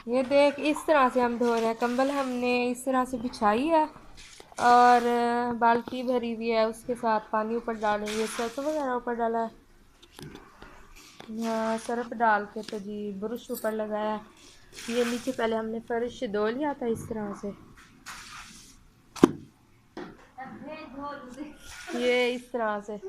ये देख, इस तरह से हम धो रहे हैं। कंबल हमने इस तरह से बिछाई है और बाल्टी भरी हुई है, उसके साथ पानी ऊपर डालेंगे, सरसों वगैरह ऊपर डाला है। हाँ, सर्फ डाल के तो जी ब्रश ऊपर लगाया। ये नीचे पहले हमने फर्श धो लिया था इस तरह से। ये इस तरह से।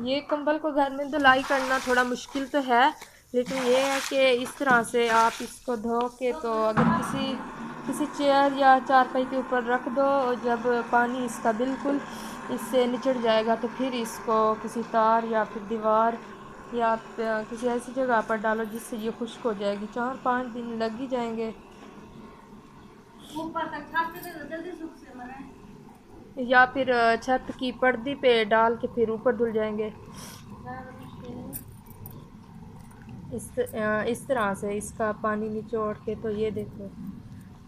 ये कंबल को घर में धुलाई करना थोड़ा मुश्किल तो है, लेकिन ये है कि इस तरह से आप इसको धो के, तो अगर किसी किसी चेयर या चारपाई के ऊपर रख दो, और जब पानी इसका बिल्कुल इससे निचड़ जाएगा तो फिर इसको किसी तार या फिर दीवार या किसी ऐसी जगह पर डालो जिससे ये खुश्क हो जाएगी। 4-5 दिन लग ही जाएंगे। ऊपर तक छत पे तो जल्दी सूख से मरे, या फिर छत की पर्दी पे डाल के फिर ऊपर धुल जाएंगे। इस तरह से इसका पानी निचोड़ के, तो ये देखो,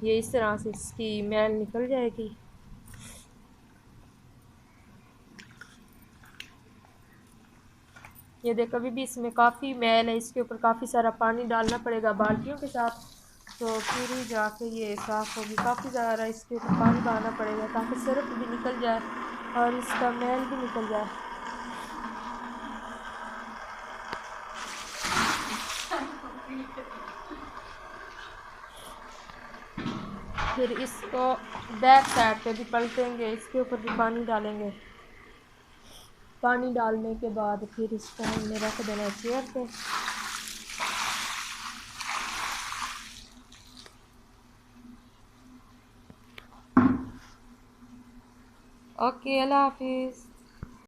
ये इस तरह से इसकी मैल निकल जाएगी। ये देखो, अभी भी इसमें काफ़ी मैल है, इसके ऊपर काफ़ी सारा पानी डालना पड़ेगा बाल्टियों के साथ, तो फिर ही जाके ये साफ़ होगी। काफ़ी ज़्यादा इसके ऊपर पानी बहाना पड़ेगा ताकि सर्फ भी निकल जाए और इसका मैल भी निकल जाए। फिर इसको बैक साइड पे भी पलटेंगे, इसके ऊपर भी पानी डालेंगे। पानी डालने के बाद फिर इसको हमने रख देना चेयर पे। ओके, अल्लाह हाफिज़।